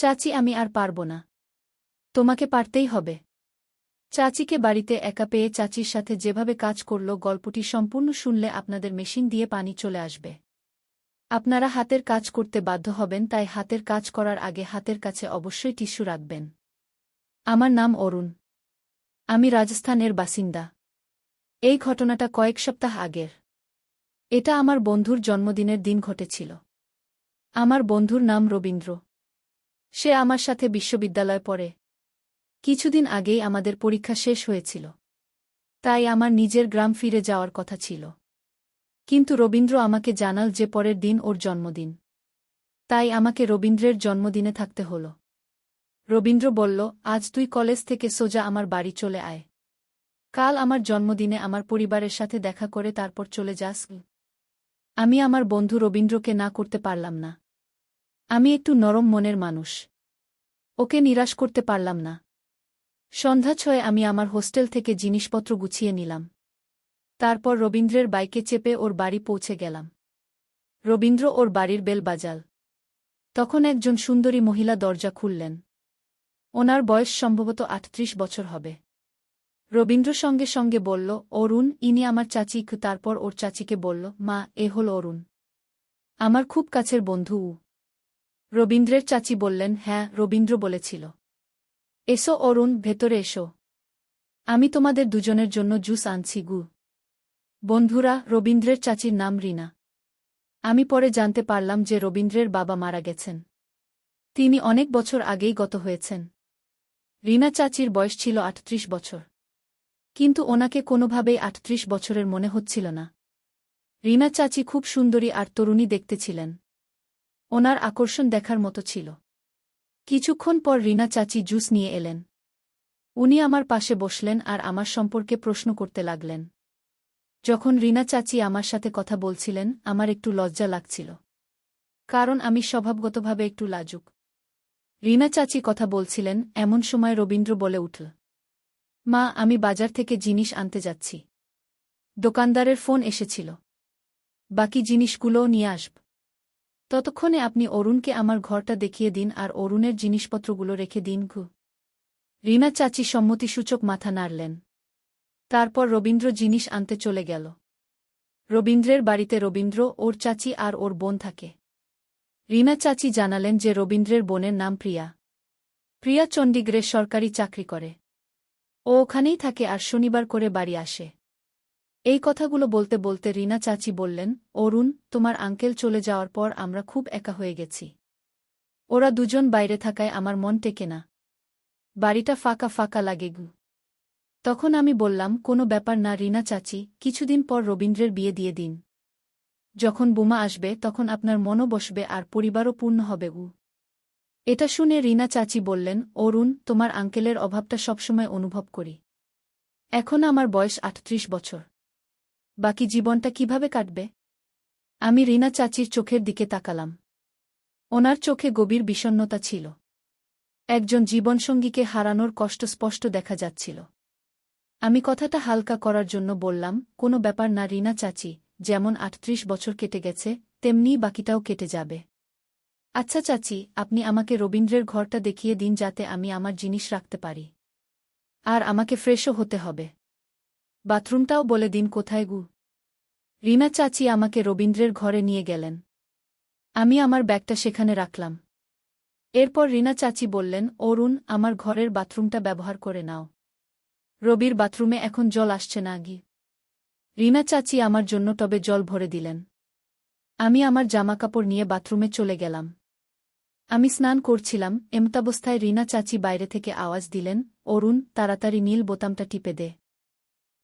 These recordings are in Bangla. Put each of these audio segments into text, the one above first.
চাচি আমি আর পারব না। তোমাকে পারতেই হবে। চাচিকে বাড়িতে একা পেয়ে চাচির সাথে যেভাবে কাজ করল গল্পটি সম্পূর্ণ শুনলে আপনাদের মেশিন দিয়ে পানি চলে আসবে। আপনারা হাতের কাজ করতে বাধ্য হবেন, তাই হাতের কাজ করার আগে হাতের কাছে অবশ্যই টিস্যু রাখবেন। আমার নাম অরুণ। আমি রাজস্থানের বাসিন্দা। এই ঘটনাটা কয়েক সপ্তাহ আগের। এটা আমার বন্ধুর জন্মদিনের দিন ঘটেছিল। আমার বন্ধুর নাম রবীন্দ্র। সে আমার সাথে বিশ্ববিদ্যালয়ে পড়ে। কিছুদিন আগেই আমাদের পরীক্ষা শেষ হয়েছিল। তাই আমার নিজের গ্রাম ফিরে যাওয়ার কথা ছিল। কিন্তু রবীন্দ্র আমাকে জানাল যে পরের দিন ওর জন্মদিন। তাই আমাকে রবীন্দ্রের জন্মদিনে থাকতে হল। রবীন্দ্র বলল, আজ তুই কলেজ থেকে সোজা আমার বাড়ি চলে আয়। কাল আমার জন্মদিনে আমার পরিবারের সাথে দেখা করে তারপর চলে যাস। আমি আমার বন্ধু রবীন্দ্রকে না করতে পারলাম না। আমি একটু নরম মনের মানুষ। ওকে নিরাশ করতে পারলাম না। সন্ধ্যা ৬ আমি আমার হোস্টেল থেকে জিনিসপত্র গুছিয়ে নিলাম। তারপর রবীন্দ্রের বাইকে চেপে ওর বাড়ি পৌঁছে গেলাম। রবীন্দ্র ওর বাড়ির বেল বাজাল। তখন একজন সুন্দরী মহিলা দরজা খুললেন। ওনার বয়স সম্ভবত ৩৮ বছর হবে। রবীন্দ্র সঙ্গে সঙ্গে বলল, অরুণ, ইনি আমার চাচি। তারপর ওর চাচিকে বলল, মা, এ হল অরুণ, আমার খুব কাছের বন্ধু। রবীন্দ্রের চাচি বললেন, হ্যাঁ, রবীন্দ্র বলেছিল। এসো অরুণ, ভেতরে এসো। আমি তোমাদের দুজনের জন্য জুস আনছি গু। বন্ধুরা, রবীন্দ্রের চাচির নাম রিনা। আমি পরে জানতে পারলাম যে রবীন্দ্রের বাবা মারা গেছেন। তিনি অনেক বছর আগেই গত হয়েছেন। রিনা চাচির বয়স ছিল ৩৮ বছর। কিন্তু ওনাকে কোনোভাবেই ৩৮ বছরের মনে হচ্ছিল না। রিনা চাচি খুব সুন্দরী আর তরুণী দেখতে ছিলেন। ওনার আকর্ষণ দেখার মতো ছিল। কিছুক্ষণ পর রিনা চাচি জুস নিয়ে এলেন। উনি আমার পাশে বসলেন আর আমার সম্পর্কে প্রশ্ন করতে লাগলেন। যখন রিনা চাচি আমার সাথে কথা বলছিলেন আমার একটু লজ্জা লাগছিল। কারণ আমি স্বভাবগতভাবে একটু লাজুক। রিনা চাচি কথা বলছিলেন, এমন সময় রবীন্দ্র বলে উঠল, মা, আমি বাজার থেকে জিনিস আনতে যাচ্ছি। দোকানদারের ফোন এসেছিল। বাকি জিনিসগুলোও নিয়ে আসব। ততক্ষণে আপনি অরুণকে আমার ঘরটা দেখিয়ে দিন আর অরুণের জিনিসপত্রগুলো রেখে দিন গু। রিনা চাচি সম্মতিসূচক মাথা নাড়লেন। তারপর রবীন্দ্র জিনিস আনতে চলে গেল। রবীন্দ্রের বাড়িতে রবীন্দ্র, ওর চাচি আর ওর বোন থাকে। রিনা চাচি জানালেন যে রবীন্দ্রের বোনের নাম প্রিয়া। প্রিয়া চণ্ডীগড়ে সরকারি চাকরি করে। ও ওখানেই থাকে আর শনিবার করে বাড়ি আসে। এই কথাগুলো বলতে বলতে রিনা চাচি বললেন, অরুণ, তোমার আঙ্কেল চলে যাওয়ার পর আমরা খুব একা হয়ে গেছি। ওরা দুজন বাইরে থাকায় আমার মন টেকে না। বাড়িটা ফাঁকা ফাঁকা লাগে গু। তখন আমি বললাম, কোনো ব্যাপার না রিনা চাচি, কিছুদিন পর রবীন্দ্রের বিয়ে দিয়ে দিন। যখন বোমা আসবে তখন আপনার মনও বসবে আর পরিবারও পূর্ণ হবে গু। এটা শুনে রিনা চাচি বললেন, অরুণ, তোমার আঙ্কেলের অভাবটা সবসময় অনুভব করি। এখন আমার বয়স ৩৮ বছর। বাকি জীবনটা কিভাবে কাটবে? আমি রিনা চাচির চোখের দিকে তাকালাম। ওনার চোখে গভীর বিষণ্ণতা ছিল। একজন জীবনসঙ্গীকে হারানোর কষ্ট স্পষ্ট দেখা যাচ্ছিল। আমি কথাটা হালকা করার জন্য বললাম, কোনো ব্যাপার না রিনা চাচি, যেমন ৩৮ বছর কেটে গেছে তেমনিই বাকিটাও কেটে যাবে। আচ্ছা চাচি, আপনি আমাকে রবীন্দ্রের ঘরটা দেখিয়ে দিন যাতে আমি আমার জিনিস রাখতে পারি। আর আমাকে ফ্রেশও হতে হবে। বাথরুমটাও বলে দিন কোথায় গু। রিনা চাচি আমাকে রবীন্দ্রের ঘরে নিয়ে গেলেন। আমি আমার ব্যাগটা সেখানে রাখলাম। এরপর রিনা চাচি বললেন, অরুণ, আমার ঘরের বাথরুমটা ব্যবহার করে নাও। রবির বাথরুমে এখন জল আসছে না গি। রিনা চাচি আমার জন্য টবে জল ভরে দিলেন। আমি আমার জামাকাপড় নিয়ে বাথরুমে চলে গেলাম। আমি স্নান করছিলাম, এমতাবস্থায় রিনা চাচি বাইরে থেকে আওয়াজ দিলেন, অরুণ, তাড়াতাড়ি নীল বোতামটা টিপে দে।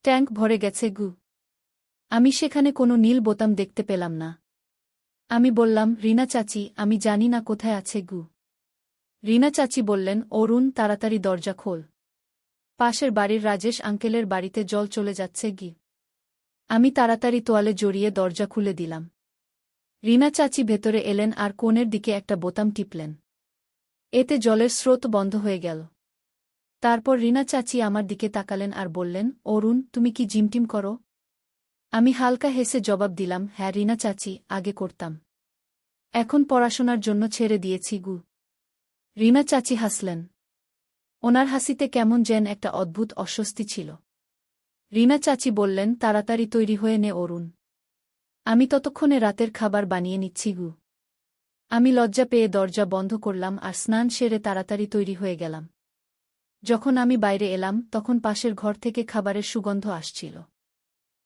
ট্যাঙ্ক ভরে গেছে গু। আমি সেখানে কোনো নীল বোতাম দেখতে পেলাম না। আমি বললাম, রিনা চাচি, আমি জানি না কোথায় আছে গু। রিনা চাচি বললেন, অরুণ, তাড়াতাড়ি দরজা খোল। পাশের বাড়ির রাজেশ আঙ্কেলের বাড়িতে জল চলে যাচ্ছে গি। আমি তাড়াতাড়ি তোয়ালে জড়িয়ে দরজা খুলে দিলাম। রিনা চাচি ভেতরে এলেন আর কোণের দিকে একটা বোতাম টিপলেন। এতে জলের স্রোত বন্ধ হয়ে গেল। তারপর রিনা চাচি আমার দিকে তাকালেন আর বললেন, অরুণ, তুমি কি জিমটিম করো? আমি হালকা হেসে জবাব দিলাম, হ্যাঁ রিনা চাচি, আগে করতাম। এখন পড়াশোনার জন্য ছেড়ে দিয়েছি গু। রিনা চাচি হাসলেন। ওনার হাসিতে কেমন যেন একটা অদ্ভুত অস্বস্তি ছিল। রিনা চাচি বললেন, তাড়াতাড়ি তৈরি হয়ে নে অরুণ। আমি ততক্ষণে রাতের খাবার বানিয়ে নিচ্ছি গু। আমি লজ্জা পেয়ে দরজা বন্ধ করলাম আর স্নান সেরে তাড়াতাড়ি তৈরি হয়ে গেলাম। যখন আমি বাইরে এলাম তখন পাশের ঘর থেকে খাবারের সুগন্ধ আসছিল।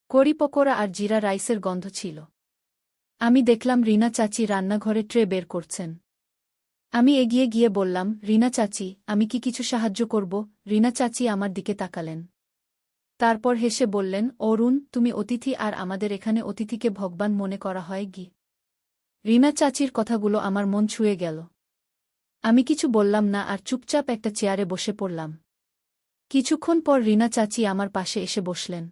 কড়ি পকোড়া আর জিরা রাইসের গন্ধ ছিল। আমি দেখলাম রিনা চাচি রান্নাঘরে ট্রে বের করছেন। আমি এগিয়ে গিয়ে বললাম, রিনা চাচি, আমি কি কিছু সাহায্য করব? রিনা চাচি আমার দিকে তাকালেন। তারপর হেসে বললেন, অরুণ, তুমি অতিথি আর আমাদের এখানে অতিথিকে ভগবান মনে করা হয় কি? রিনা চাচির কথাগুলো আমার মন ছুঁয়ে গেল। আমি কিছু বললাম না আর চুপচাপ একটা চেয়ারে বসে পড়লাম। কিছুক্ষণ পর রিনা চাচি আমার পাশে এসে বসলেন।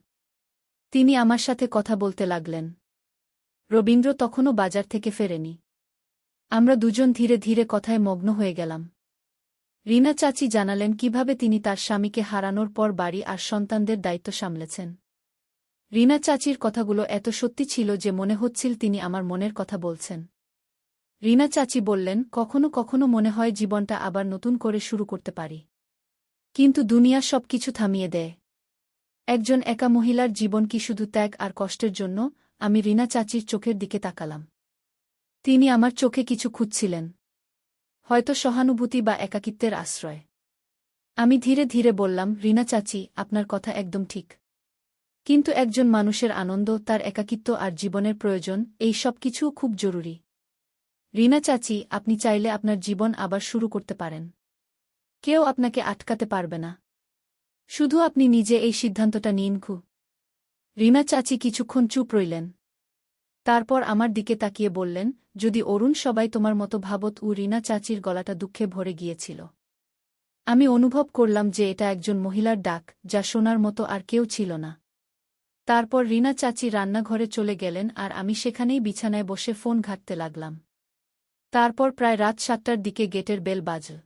তিনি আমার সাথে কথা বলতে লাগলেন। রবীন্দ্র তখনও বাজার থেকে ফেরেনি। আমরা দুজন ধীরে ধীরে কথায় মগ্ন হয়ে গেলাম। রিনা চাচি জানালেন কিভাবে তিনি তার স্বামীকে হারানোর পর বাড়ি আর সন্তানদের দায়িত্ব সামলেছেন। রিনা চাচির কথাগুলো এত সত্যি ছিল যে মনে হচ্ছিল তিনি আমার মনের কথা বলছেন। রিনা চাচি বললেন, কখনো কখনো মনে হয় জীবনটা আবার নতুন করে শুরু করতে পারি। কিন্তু দুনিয়া সবকিছু থামিয়ে দেয়। একজন একা মহিলার জীবন কি শুধু ত্যাগ আর কষ্টের জন্য? আমি রিনা চাচির চোখের দিকে তাকালাম। তিনি আমার চোখে কিছু খুঁজছিলেন। হয়তো সহানুভূতি বা একাকিত্বের আশ্রয়। আমি ধীরে ধীরে বললাম, রিনা চাচি, আপনার কথা একদম ঠিক। কিন্তু একজন মানুষের আনন্দ, তার একাকিত্ব আর জীবনের প্রয়োজন, এই সব কিছুও খুব জরুরি। রিনা চাচি, আপনি চাইলে আপনার জীবন আবার শুরু করতে পারেন। কেউ আপনাকে আটকাতে পারবে না। শুধু আপনি নিজে এই সিদ্ধান্তটা নিন। রিনা চাচি কিছুক্ষণ চুপ রইলেন। তারপর আমার দিকে তাকিয়ে বললেন, যদি অরুণ সবাই তোমার মতো ভাবত। রিনা চাচির গলাটা দুঃখে ভরে গিয়েছিল। আমি অনুভব করলাম যে এটা একজন মহিলার ডাক, যা শোনার মতো আর কেউ ছিল না। তারপর রিনা চাচি রান্নাঘরে চলে গেলেন আর আমি সেখানেই বিছানায় বসে ফোন ঘাঁটতে লাগলাম। তারপর প্রায় রাত 7টার দিকে গেটের বেল বাজল।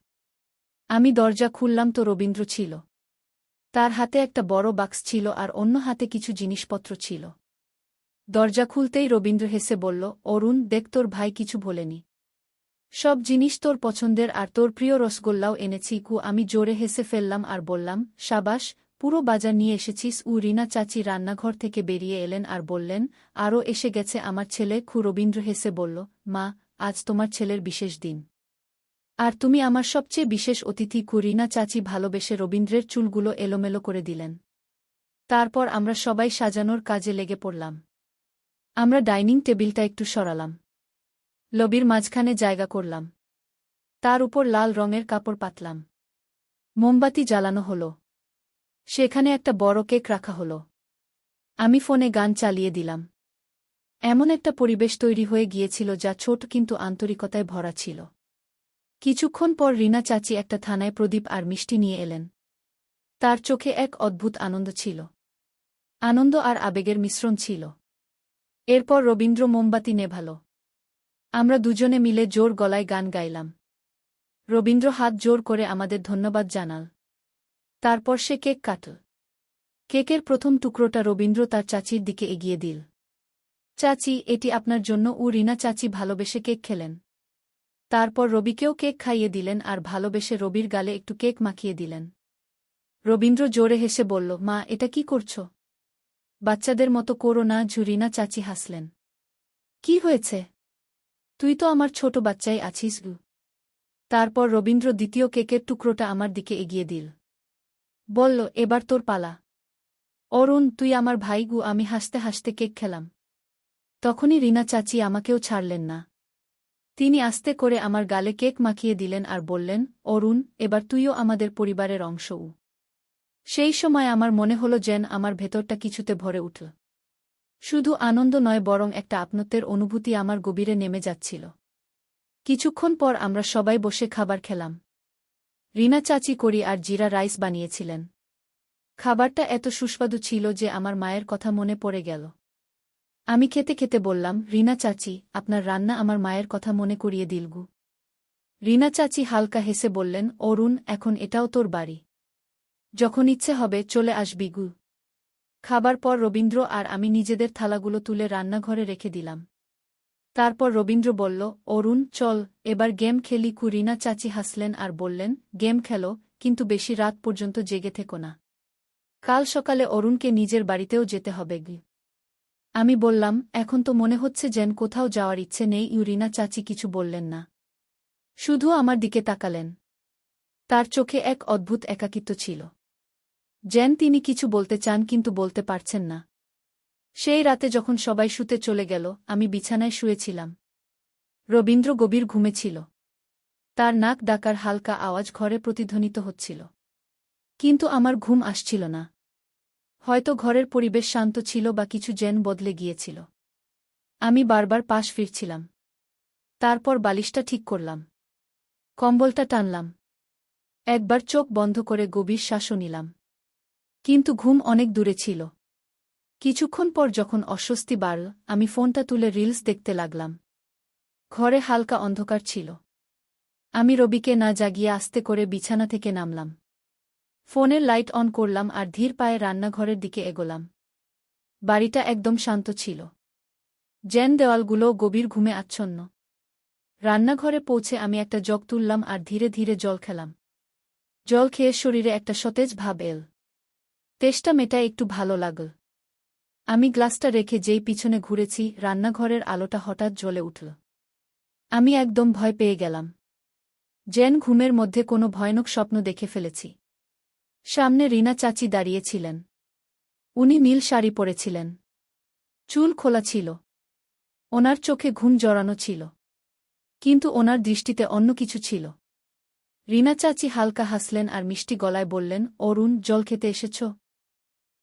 আমি দরজা খুললাম তো রবীন্দ্র ছিল। তার হাতে একটা বড় বাক্স ছিল আর অন্য হাতে কিছু জিনিসপত্র ছিল। দরজা খুলতেই রবীন্দ্র হেসে বলল, অরুণ, দেখ, তোর ভাই কিছু বলেনি। সব জিনিস তোর পছন্দের আর তোর প্রিয় রসগোল্লাও এনেছি। আমি জোরে হেসে ফেললাম আর বললাম, সাবাস, পুরো বাজার নিয়ে এসেছিস। রিনা চাচি রান্নাঘর থেকে বেরিয়ে এলেন আর বললেন, আরও এসে গেছে আমার ছেলে। রবীন্দ্র হেসে বলল, মা, আজ তোমার ছেলের বিশেষ দিন। আর তুমি আমার সবচেয়ে বিশেষ অতিথি। রিনা চাচি ভালোবেসে রবীন্দ্রের চুলগুলো এলোমেলো করে দিলেন। তারপর আমরা সবাই সাজানোর কাজে লেগে পড়লাম। আমরা ডাইনিং টেবিলটা একটু সরালাম। লবির মাঝখানে জায়গা করলাম। তার উপর লাল রঙের কাপড় পাতলাম। মোমবাতি জ্বালানো হলো। সেখানে একটা বড় কেক রাখা হলো। আমি ফোনে গান চালিয়ে দিলাম। এমন একটা পরিবেশ তৈরি হয়ে গিয়েছিল যা ছোট কিন্তু আন্তরিকতায় ভরা ছিল। কিছুক্ষণ পর রিনা চাচি একটা থানায় প্রদীপ আর মিষ্টি নিয়ে এলেন। তার চোখে এক অদ্ভুত আনন্দ ছিল। আনন্দ আর আবেগের মিশ্রণ ছিল। এরপর রবীন্দ্র মোমবাতি নেভাল। আমরা দুজনে মিলে জোর গলায় গান গাইলাম। রবীন্দ্র হাত জোর করে আমাদের ধন্যবাদ জানাল। তারপর সে কেক কাটল। কেকের প্রথম টুকরোটা রবীন্দ্র তার চাচির দিকে এগিয়ে দিল। চাচি, এটি আপনার জন্য। রিনা চাচি ভালোবেসে কেক খেলেন। তারপর রবিকেও কেক খাইয়ে দিলেন আর ভালোবেসে রবির গালে একটু কেক মাখিয়ে দিলেন। রবীন্দ্র জোরে হেসে বলল, মা, এটা কি করছ? বাচ্চাদের মতো করো না। রিনা চাচি হাসলেন। কি হয়েছে? তুই তো আমার ছোট বাচ্চাই আছিস। তারপর রবীন্দ্র দ্বিতীয় কেকের টুকরোটা আমার দিকে এগিয়ে দিল। বলল, এবার তোর পালা। অরুণ, তুই আমার ভাই। আমি হাসতে হাসতে কেক খেলাম। তখনই রিনা চাচি আমাকেও ছাড়লেন না। তিনি আস্তে করে আমার গালে কেক মাখিয়ে দিলেন আর বললেন, অরুণ, এবার তুইও আমাদের পরিবারের অংশ। সেই সময় আমার মনে হলো যেন আমার ভেতরটা কিছুতে ভরে উঠল। শুধু আনন্দ নয়, বরং একটা আপনত্বের অনুভূতি আমার গভীরে নেমে যাচ্ছিল। কিছুক্ষণ পর আমরা সবাই বসে খাবার খেলাম। রিনা চাচি কড়ি আর জিরা রাইস বানিয়েছিলেন। খাবারটা এত সুস্বাদু ছিল যে আমার মায়ের কথা মনে পড়ে গেল। আমি খেতে খেতে বললাম, রিনা চাচি, আপনার রান্না আমার মায়ের কথা মনে করিয়ে দিল। রিনা চাচি হালকা হেসে বললেন, অরুণ, এখন এটাও তোর বাড়ি। যখন ইচ্ছে হবে চলে আসবি। খাবার পর রবীন্দ্র আর আমি নিজেদের থালাগুলো তুলে রান্নাঘরে রেখে দিলাম। তারপর রবীন্দ্র বলল, অরুণ চল এবার গেম খেলি। রিনা চাচি হাসলেন আর বললেন, গেম খেলো, কিন্তু বেশি রাত পর্যন্ত জেগে থেকো না। কাল সকালে অরুণকে নিজের বাড়িতেও যেতে হবে গি। আমি বললাম, এখন তো মনে হচ্ছে যেন কোথাও যাওয়ার ইচ্ছে নেই। রিনা চাচি কিছু বললেন না, শুধু আমার দিকে তাকালেন। তার চোখে এক অদ্ভুত একাকিত্ব ছিল, যেন তিনি কিছু বলতে চান কিন্তু বলতে পারছেন না। সেই রাতে যখন সবাই শুতে চলে গেল, আমি বিছানায় শুয়েছিলাম। রবীন্দ্র গভীর ঘুমে ছিল। তার নাক ডাকার হালকা আওয়াজ ঘরে প্রতিধ্বনিত হচ্ছিল। কিন্তু আমার ঘুম আসছিল না। হয়তো ঘরের পরিবেশ শান্ত ছিল বা কিছু যেন বদলে গিয়েছিল। আমি বারবার পাশ ফিরছিলাম। তারপর বালিশটা ঠিক করলাম, কম্বলটা টানলাম, একবার চোখ বন্ধ করে গভীর শ্বাসও নিলাম। কিন্তু ঘুম অনেক দূরে ছিল। কিছুক্ষণ পর যখন অস্বস্তি বাড়ল, আমি ফোনটা তুলে রিলস দেখতে লাগলাম। ঘরে হালকা অন্ধকার ছিল। আমি রবিকে না জাগিয়ে আস্তে করে বিছানা থেকে নামলাম। ফোনের লাইট অন করলাম আর ধীর পায়ে রান্নাঘরের দিকে এগোলাম। বাড়িটা একদম শান্ত ছিল, যেন দেওয়ালগুলো গভীর ঘুমে আচ্ছন্ন। রান্নাঘরে পৌঁছে আমি একটা জগ তুললাম আর ধীরে ধীরে জল খেলাম। জল খেয়ে শরীরে একটা সতেজ ভাব এল। তেষ্টা মেটায় একটু ভালো লাগল। আমি গ্লাসটা রেখে যেই পিছনে ঘুরেছি, রান্নাঘরের আলোটা হঠাৎ জ্বলে উঠল। আমি একদম ভয় পেয়ে গেলাম, যেন ঘুমের মধ্যে কোনো ভয়ানক স্বপ্ন দেখে ফেলেছি। সামনে রিনা চাচি দাঁড়িয়েছিলেন। উনি নীল শাড়ি পরেছিলেন, চুল খোলা ছিল, ওনার চোখে ঘুম জড়ানো ছিল, কিন্তু ওনার দৃষ্টিতে অন্য কিছু ছিল। রিনা চাচি হালকা হাসলেন আর মিষ্টি গলায় বললেন, অরুণ জল খেতে এসেছ?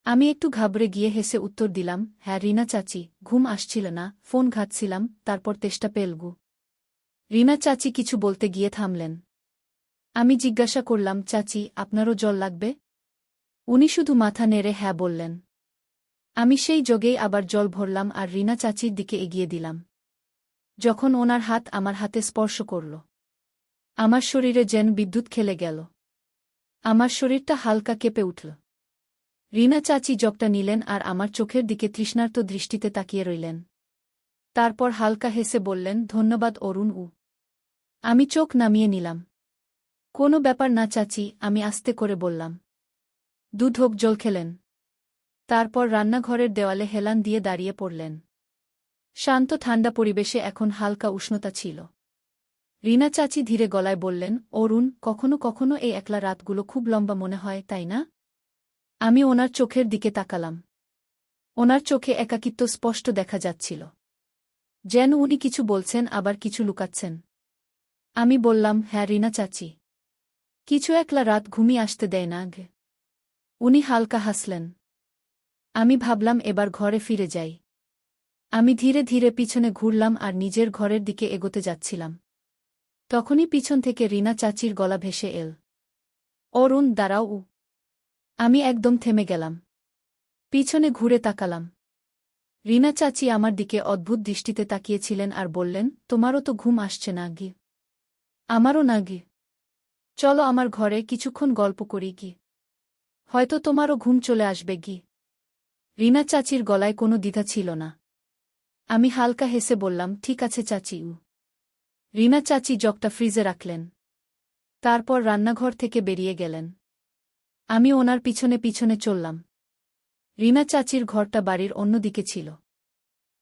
আমি একটু ঘাবড়ে গিয়ে হেসে উত্তর দিলাম, হ্যাঁ রিনা চাচি, ঘুম আসছিল না, ফোন ঘাঁটছিলাম, তারপর তেষ্টা পেলগু। রিনা চাচি কিছু বলতে গিয়ে থামলেন। আমি জিজ্ঞাসা করলাম, চাচি আপনারও জল লাগবে? উনি শুধু মাথা নেড়ে হ্যাঁ বললেন। আমি সেই যোগেই আবার জল ভরলাম আর রিনা চাচির দিকে এগিয়ে দিলাম। যখন ওনার হাত আমার হাতে স্পর্শ করল, আমার শরীরে যেন বিদ্যুৎ খেলে গেল। আমার শরীরটা হালকা কেঁপে উঠল। রিনা চাচি জগটা নিলেন আর আমার চোখের দিকে তৃষ্ণার্ত দৃষ্টিতে তাকিয়ে রইলেন। তারপর হালকা হেসে বললেন, ধন্যবাদ অরুণ। আমি চোখ নামিয়ে নিলাম। কোনো ব্যাপার না চাচি, আমি আস্তে করে বললাম। ঢোক জল খেলেন। তারপর রান্নাঘরের দেওয়ালে হেলান দিয়ে দাঁড়িয়ে পড়লেন। শান্ত ঠান্ডা পরিবেশে এখন হালকা উষ্ণতা ছিল। রিনা চাচি ধীরে গলায় বললেন, অরুণ কখনো কখনো এই একলা রাতগুলো খুব লম্বা মনে হয়, তাই না? আমি ওনার চোখের দিকে তাকালাম। ওনার চোখে একাকিত্ব স্পষ্ট দেখা যাচ্ছিল, যেন উনি কিছু বলছেন আবার কিছু লুকাচ্ছেন। আমি বললাম, হ্যাঁ রিনা চাচি, কিছু একলা রাত ঘুমিয়ে আসতে দেয় না গে। উনি হালকা হাসলেন। আমি ভাবলাম এবার ঘরে ফিরে যাই। আমি ধীরে ধীরে পিছনে ঘুরলাম আর নিজের ঘরের দিকে এগোতে যাচ্ছিলাম। তখনই পিছন থেকে রিনা চাচির গলা ভেসে এল, অরুণ দাঁড়াও। আমি একদম থেমে গেলাম। পিছনে ঘুরে তাকালাম। রিনা চাচি আমার দিকে অদ্ভুত দৃষ্টিতে তাকিয়েছিলেন আর বললেন, তোমারও তো ঘুম আসছে না গি? আমারও না গি। চলো আমার ঘরে কিছুক্ষণ গল্প করি গি, হয়তো তোমারও ঘুম চলে আসবে গি। রিনা চাচির গলায় কোনো দ্বিধা ছিল না। আমি হালকা হেসে বললাম, ঠিক আছে চাচি। রিনা চাচি জগটা ফ্রিজে রাখলেন। তারপর রান্নাঘর থেকে বেরিয়ে গেলেন। আমি ওনার পিছনে পিছনে চললাম। রিনা চাচির ঘরটা বাড়ির অন্যদিকে ছিল।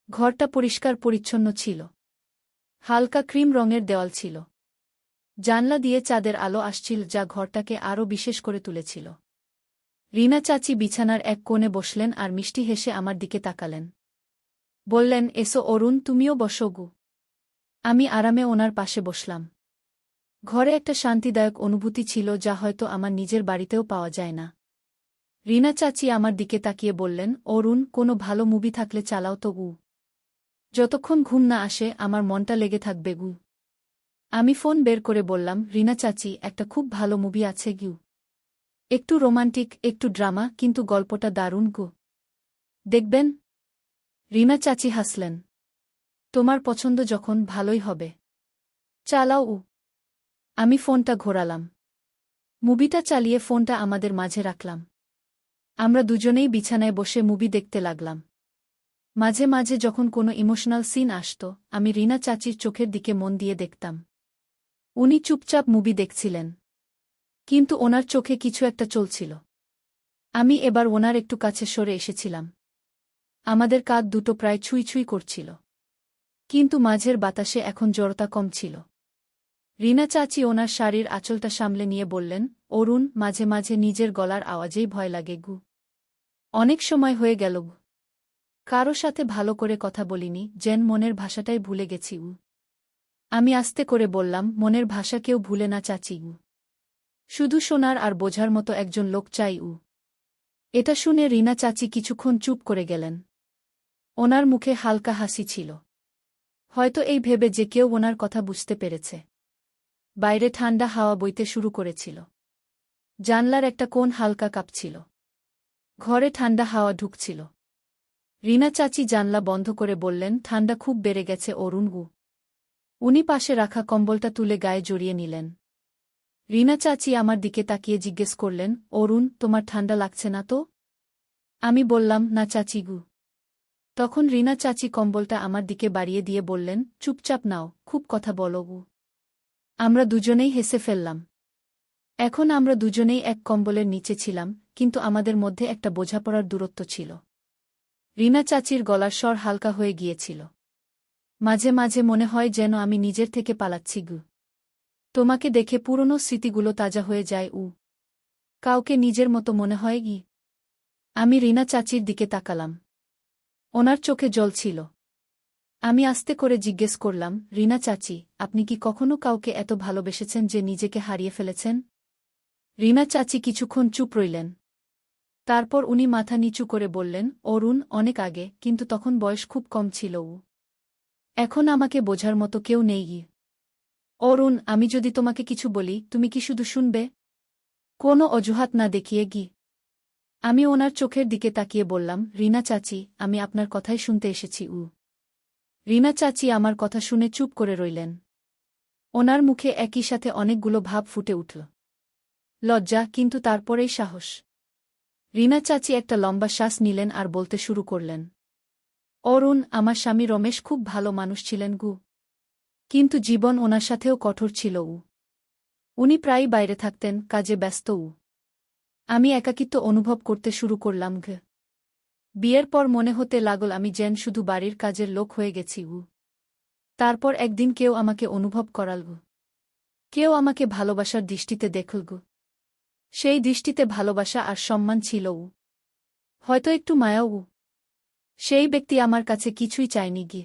ঘরটা পরিষ্কার পরিচ্ছন্ন ছিল। হালকা ক্রিম রঙের দেওয়াল ছিল। জানলা দিয়ে চাঁদের আলো আসছিল, যা ঘরটাকে আরও বিশেষ করে তুলেছিল। রিনা চাচি বিছানার এক কোণে বসলেন আর মিষ্টি হেসে আমার দিকে তাকালেন। বললেন, এসো অরুণ, তুমিও বসো গু। আমি আরামে ওনার পাশে বসলাম। ঘরে একটা শান্তিদায়ক অনুভূতি ছিল, যা হয়তো আমার নিজের বাড়িতেও পাওয়া যায় না। রিনা চাচি আমার দিকে তাকিয়ে বললেন, অরুণ কোনো ভালো মুভি থাকলে চালাও তো গু। যতক্ষণ ঘুম না আসে আমার মনটা লেগে থাকবে গু। আমি ফোন বের করে বললাম, রিনা চাচি একটা খুব ভালো মুভি আছে গু। একটু রোমান্টিক, একটু ড্রামা, কিন্তু গল্পটা দারুণ গু। দেখবেন? রিনা চাচি হাসলেন। তোমার পছন্দ যখন, ভালোই হবে। চালাও। আমি ফোনটা ঘোরালাম। মুভিটা চালিয়ে ফোনটা আমাদের মাঝে রাখলাম। আমরা দুজনেই বিছানায় বসে মুভি দেখতে লাগলাম। মাঝে মাঝে যখন কোনো ইমোশনাল সিন আসত, আমি রিনা চাচির চোখের দিকে মন দিয়ে দেখতাম। উনি চুপচাপ মুভি দেখছিলেন, কিন্তু ওনার চোখে কিছু একটা চলছিল। আমি এবার ওনার একটু কাছে সরে এসেছিলাম। আমাদের কাঁধ দুটো প্রায় ছুঁই ছুঁই করছিল, কিন্তু মাঝের বাতাসে এখন জড়তা কম ছিল। রিনা চাচি ওনার শাড়ির আঁচলটা সামলে নিয়ে বললেন, অরুণ, মাঝে মাঝে নিজের গলার আওয়াজেই ভয় লাগে গু। অনেক সময় হয়ে গেল গু, কারো সাথে ভালো করে কথা বলিনি, যেন মনের ভাষাটাই ভুলে গেছি উ। আমি আস্তে করে বললাম, মনের ভাষা কেউ ভুলে না চাচি উ, শুধু শোনার আর বোঝার মতো একজন লোক চাই উ। এটা শুনে রিনা চাচি কিছুক্ষণ চুপ করে গেলেন। ওনার মুখে হালকা হাসি ছিল, হয়তো এই ভেবে যে কেউ ওনার কথা বুঝতে পেরেছে। বাইরে ঠান্ডা হাওয়া বইতে শুরু করেছিল। জানলার একটা কোণ হালকা কাঁপছিল। ঘরে ঠান্ডা হাওয়া ঢুকছিল। রিনা চাচি জানলা বন্ধ করে বললেন, ঠান্ডা খুব বেড়ে গেছে অরুণ গু। উনি পাশে রাখা কম্বলটা তুলে গায়ে জড়িয়ে নিলেন। রিনা চাচি আমার দিকে তাকিয়ে জিজ্ঞেস করলেন, অরুণ, তোমার ঠান্ডা লাগছে না তো? আমি বললাম, না চাচি গু। তখন রিনা চাচি কম্বলটা আমার দিকে বাড়িয়ে দিয়ে বললেন, চুপচাপ নাও, খুব কথা বলো গু। আমরা দুজনেই হেসে ফেললাম। এখন আমরা দুজনেই এক কম্বলের নিচে ছিলাম, কিন্তু আমাদের মধ্যে একটা বোঝাপড়ার দূরত্ব ছিল। রিনা চাচির গলার স্বর হালকা হয়ে গিয়েছিল। মাঝে মাঝে মনে হয় যেন আমি নিজের থেকে পালাচ্ছি গু। তোমাকে দেখে পুরনো স্মৃতিগুলো তাজা হয়ে যায় উ। কাউকে নিজের মতো মনে হয় গি। আমি রিনা চাচির দিকে তাকালাম। ওনার চোখে জল ছিল। আমি আস্তে করে জিজ্ঞেস করলাম, রিনা চাচি, আপনি কি কখনো কাউকে এত ভালোবেসেছেন যে নিজেকে হারিয়ে ফেলেছেন? রিনা চাচি কিছুক্ষণ চুপ রইলেন। তারপর উনি মাথা নিচু করে বললেন, অরুণ, অনেক আগে, কিন্তু তখন বয়স খুব কম ছিল উ। এখন আমাকে বোঝার মতো কেউ নেই গি। অরুণ, আমি যদি তোমাকে কিছু বলি, তুমি কি শুধু শুনবে? কোনো অজুহাত না দেখিয়ে গি। আমি ওনার চোখের দিকে তাকিয়ে বললাম, রিনা চাচি, আমি আপনার কথাই শুনতে এসেছি উ। রিনা চাচি আমার কথা শুনে চুপ করে রইলেন। ওনার মুখে একই সাথে অনেকগুলো ভাব ফুটে উঠল। লজ্জা, কিন্তু তারপরেই সাহস। রিনা চাচি একটা লম্বা শ্বাস নিলেন আর বলতে শুরু করলেন, অরুণ, আমার স্বামী রমেশ খুব ভালো মানুষ ছিলেন গু। কিন্তু জীবন ওনার সাথেও কঠোর ছিল উ। উনি প্রায়ই বাইরে থাকতেন, কাজে ব্যস্ত উ। আমি একাকিত্ব অনুভব করতে শুরু করলাম ঘ। বিয়ের পর মনে হতে লাগল আমি যেন শুধু বাড়ির কাজের লোক হয়ে গেছি উ। তারপর একদিন কেউ আমাকে অনুভব করাল গু। কেউ আমাকে ভালোবাসার দৃষ্টিতে দেখল গু। সেই দৃষ্টিতে ভালোবাসা আর সম্মান ছিল উ। হয়তো একটু মায়াও উ। সেই ব্যক্তি আমার কাছে কিছুই চায়নি গি।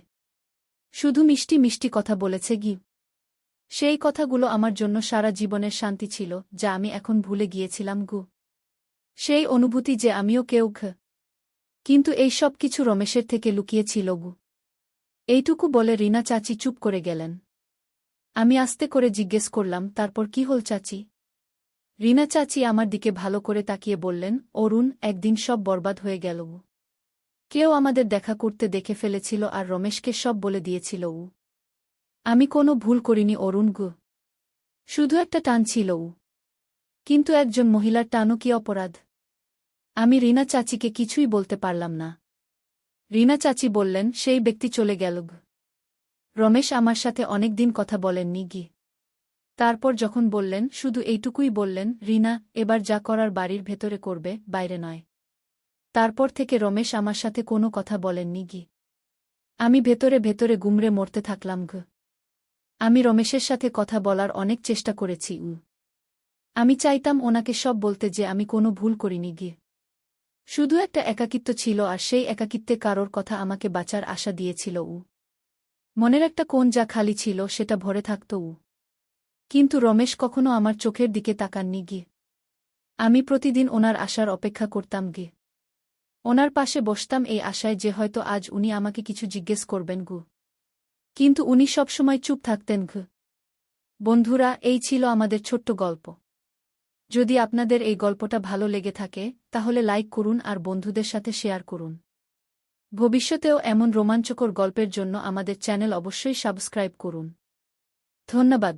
শুধু মিষ্টি মিষ্টি কথা বলেছে গি। সেই কথাগুলো আমার জন্য সারা জীবনের শান্তি ছিল, যা আমি এখন ভুলে গিয়েছিলাম গু। সেই অনুভূতি যে আমিও কেউ ঘ। কিন্তু এই সব কিছু রমেশের থেকে লুকিয়েছিল গু। এইটুকু বলে রিনা চাচি চুপ করে গেলেন। আমি আস্তে করে জিজ্ঞেস করলাম, তারপর কি হল চাচি? রিনা চাচি আমার দিকে ভালো করে তাকিয়ে বললেন, অরুণ, একদিন সব বরবাদ হয়ে গেল উ। কেউ আমাদের দেখা করতে দেখে ফেলেছিল আর রমেশকে সব বলে দিয়েছিল উ। আমি কোনো ভুল করিনি অরুণ গু। শুধু একটা টান ছিল উ। কিন্তু একজন মহিলার টানও কি অপরাধ? আমি রিনা চাচিকে কিছুই বলতে পারলাম না। রিনা চাচি বললেন, সেই ব্যক্তি চলে গেল গু। রমেশ আমার সাথে অনেক দিন কথা বলেননি গি। তারপর যখন বললেন, শুধু এইটুকুই বললেন, রিনা, এবার যা করার বাড়ির ভেতরে করবে, বাইরে নয়। তারপর থেকে রমেশ আমার সাথে কোনো কথা বলেননি গি। আমি ভেতরে ভেতরে গুমরে মরতে থাকলাম ঘ। আমি রমেশের সাথে কথা বলার অনেক চেষ্টা করেছি উ। আমি চাইতাম ওনাকে সব বলতে যে আমি কোনো ভুল করিনি গি। শুধু একটা একাকিত্ব ছিল আর সেই একাকিত্বে কারোর কথা আমাকে বাঁচার আশা দিয়েছিল উ। মনের একটা কোণ যা খালি ছিল সেটা ভরে থাকত উ। কিন্তু রমেশ কখনো আমার চোখের দিকে তাকাননি গি। আমি প্রতিদিন ওনার আসার অপেক্ষা করতাম গে। ওনার পাশে বসতাম এই আশায় যে হয়তো আজ উনি আমাকে কিছু জিজ্ঞেস করবেন গু। কিন্তু উনি সবসময় চুপ থাকতেন ঘ। বন্ধুরা, এই ছিল আমাদের ছোট্ট গল্প। যদি আপনাদের এই গল্পটা ভালো লেগে থাকে, তাহলে লাইক করুন আর বন্ধুদের সাথে শেয়ার করুন। ভবিষ্যতেও এমন রোমাঞ্চকর গল্পের জন্য আমাদের চ্যানেল অবশ্যই সাবস্ক্রাইব করুন। ধন্যবাদ।